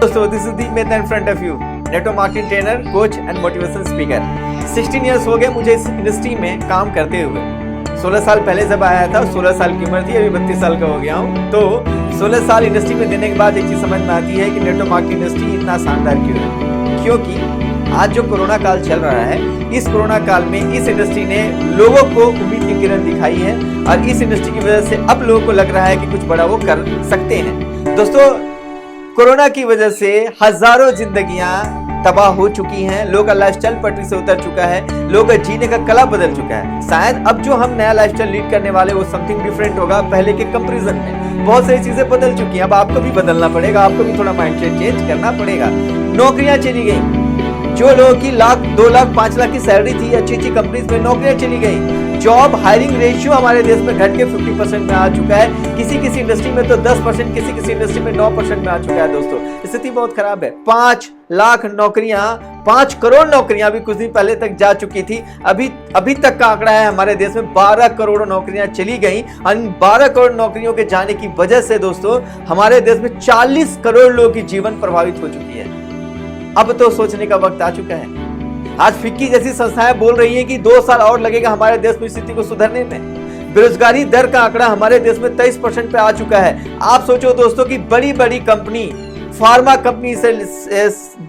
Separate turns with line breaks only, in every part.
दोस्तों, this is the method in front of you, network marketing trainer, coach and motivation speaker. 16 years हो गए मुझे इस industry में काम करते हुए। 16 साल पहले जब आया था, 16 साल की उम्र थी, अभी 32 साल का हो गया हूँ। तो 16 साल इंडस्ट्री में देने के बाद एक चीज समझ में आती है कि नेटवर्क मार्केटिंग इंडस्ट्री इतना शानदार क्यों है। क्योंकि आज जो कोरोना काल चल रहा है, इस कोरोना काल में इस इंडस्ट्री ने लोगों को उम्मीद की किरण दिखाई है और इस इंडस्ट्री की वजह से अब लोगों को लग रहा है कि कुछ बड़ा वो कर सकते हैं। दोस्तों, कोरोना की वजह से हजारों जिंदगियां तबाह हो चुकी हैं, लोगों का लाइफस्टाइल पटरी से उतर चुका है, लोगों का जीने का कला बदल चुका है। शायद अब जो हम नया लाइफस्टाइल लीड करने वाले वो समथिंग डिफरेंट होगा पहले के कंपैरिजन में। बहुत सारी चीजें बदल चुकी हैं, अब आपको भी बदलना पड़ेगा, आपको भी थोड़ा माइंडसेट चेंज करना पड़ेगा। नौकरियां चली गई, जो लोगों की लाख 2 लाख 5 लाख की सैलरी थी, अच्छी अच्छी कंपनीज में नौकरियां चली गई। जॉब हायरिंग रेशियो हमारे देश में घट के 50% में आ चुका है। किसी किसी इंडस्ट्री में तो 10%, किसी किसी इंडस्ट्री में 9% में आ चुका है। दोस्तों, स्थिति बहुत खराब है। 5 लाख नौकरियां, 5 करोड़ नौकरियां भी कुछ दिन पहले तक जा चुकी थी। अभी तक का आंकड़ा है हमारे देश में 12 करोड़ नौकरियां चली गई और इन 12 करोड़ नौकरियों के जाने की वजह से दोस्तों हमारे देश में 40 करोड़ लोगों की जीवन प्रभावित हो चुकी है। अब तो सोचने का वक्त आ चुका है। आज फिक्की जैसी संस्थाएं बोल रही हैं कि 2 साल और लगेगा हमारे देश में स्थिति को सुधरने में। बेरोजगारी दर का आंकड़ा हमारे देश में 23% पे आ चुका है। आप सोचो दोस्तों कि बड़ी बड़ी कंपनी, फार्मा कंपनी से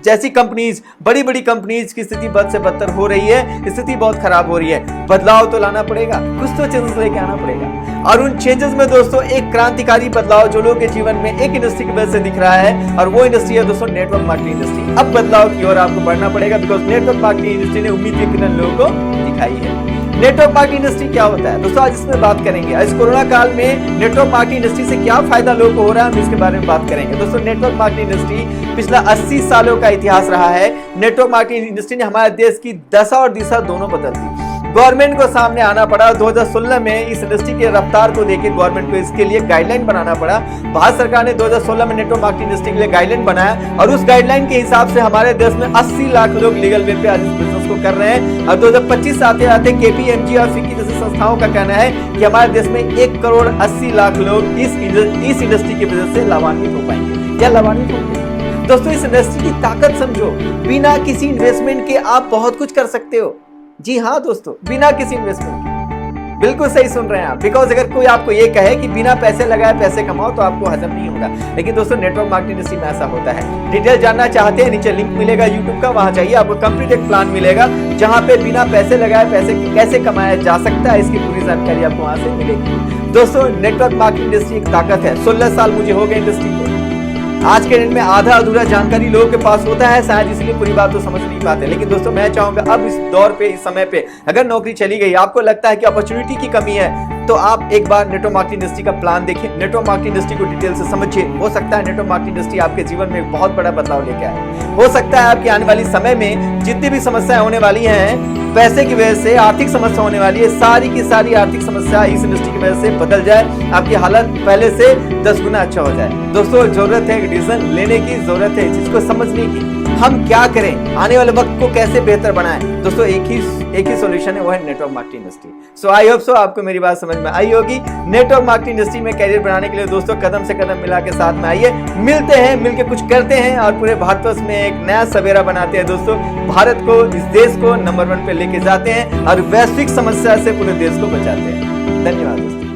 जैसी कंपनीज, बड़ी बड़ी कंपनीज की स्थिति बद से बदतर हो रही है, स्थिति बहुत खराब हो रही है। बदलाव तो लाना पड़ेगा, कुछ तो चेंजेस लेके आना पड़ेगा। और उन चेंजेस में दोस्तों एक क्रांतिकारी बदलाव जो लोगों के जीवन में एक इंडस्ट्री की वजह से दिख रहा है, और वो इंडस्ट्री है दोस्तों नेटवर्क मार्केटिंग इंडस्ट्री। अब बदलाव की ओर आपको बढ़ना पड़ेगा, बिकॉज नेटवर्क मार्केटिंग इंडस्ट्री ने उम्मीद की किरण लोगों को दिखाई है। नेटवर्क मार्केटिंग इंडस्ट्री क्या होता है दोस्तों, आज इसमें बात करेंगे। इस कोरोना काल में नेटवर्क मार्केटिंग इंडस्ट्री से क्या फायदा लोगों को हो रहा है, हम इसके बारे में बात करेंगे। दोस्तों, नेटवर्क मार्केटिंग इंडस्ट्री पिछला 80 सालों का इतिहास रहा है। नेटवर्क मार्केटिंग इंडस्ट्री ने हमारे देश की दशा और दिशा दोनों बदल दी। गवर्नमेंट को सामने आना पड़ा। 2016 में इस इंडस्ट्री के रफ्तार को देखकर गवर्नमेंट को इसके लिए गाइडलाइन बनाना पड़ा। भारत सरकार ने 2016 में नेटवर्क मार्केटिंग इंडस्ट्री के लिए गाइडलाइन बनाया और उस गाइडलाइन के हिसाब से हमारे देश में 80 लाख लोग लीगल वे पे आज इस बिजनेस को कर रहे हैं। और 2025 आते आते KPMG और फिक्की जैसी संस्थाओं का कहना है कि हमारे देश में 1 करोड़ 80 लाख लोग इस इंडस्ट्री की वजह से लाभान्वित हो पाएंगे या लाभान्वित होंगे। दोस्तों, इस इंडस्ट्री की ताकत समझो। बिना किसी इन्वेस्टमेंट के आप बहुत कुछ कर सकते हो। जी हाँ दोस्तों, बिना किसी इन्वेस्टमेंट के। बिल्कुल सही सुन रहे हैं आप। बिकॉज अगर कोई आपको ये कहे कि बिना पैसे लगाए पैसे कमाओ तो आपको हजम नहीं होगा। लेकिन दोस्तों, नेटवर्क मार्केटिंग इंडस्ट्री में ऐसा होता है। डिटेल जानना चाहते हैं, नीचे लिंक मिलेगा YouTube का, वहां जाइए, आपको कंप्लीट एक प्लान मिलेगा जहां पे बिना पैसे लगाए पैसे कैसे कमाया जा सकता है, इसकी पूरी जानकारी आपको वहां से मिलेगी। दोस्तों, नेटवर्क मार्केटिंग इंडस्ट्री एक ताकत है। 16 साल मुझे हो गए इंडस्ट्री को। आज के दिन में आधा अधूरा जानकारी लोगों के पास होता है, शायद इसलिए पूरी बात तो समझ नहीं पाते। लेकिन दोस्तों, मैं चाहूंगा अब इस दौर पे, इस समय पे अगर नौकरी चली गई, आपको लगता है कि अपॉर्चुनिटी की कमी है, तो आप एक बार नेटवर्क मार्केटिंग इंडस्ट्री का प्लान देखिए, नेटवर्क मार्केटिंग इंडस्ट्री को डिटेल से समझिए। हो सकता है नेटवर्क मार्केटिंग इंडस्ट्री आपके जीवन में एक बहुत बड़ा बदलाव लेके आए। हो सकता है आपकी आने वाली समय में जितनी भी समस्याएं होने वाली हैं, पैसे की वजह से आर्थिक समस्या होने वाली है, सारी की सारी आर्थिक समस्या इस इंडस्ट्री की वजह से बदल जाए, आपकी हालत पहले से 10 गुना अच्छा हो जाए। दोस्तों, जरूरत है डिसीजन लेने की, जरूरत है चीज को समझने की। हम क्या करें, आने वाले वक्त को कैसे बेहतर बनाएं। दोस्तों, एक ही सॉल्यूशन है, वो है network marketing industry. So I hope so आपको मेरी बात समझ में आई होगी। नेटवर्क मार्केटिंग इंडस्ट्री में कैरियर बनाने के लिए दोस्तों कदम से कदम मिला के साथ में आइए, मिलते हैं, मिलके कुछ करते हैं और पूरे भारतवर्ष में एक नया सवेरा बनाते हैं। दोस्तों, भारत को, इस देश को नंबर 1 पे लेके जाते हैं और वैश्विक समस्या से पूरे देश को बचाते हैं। धन्यवाद दोस्तों।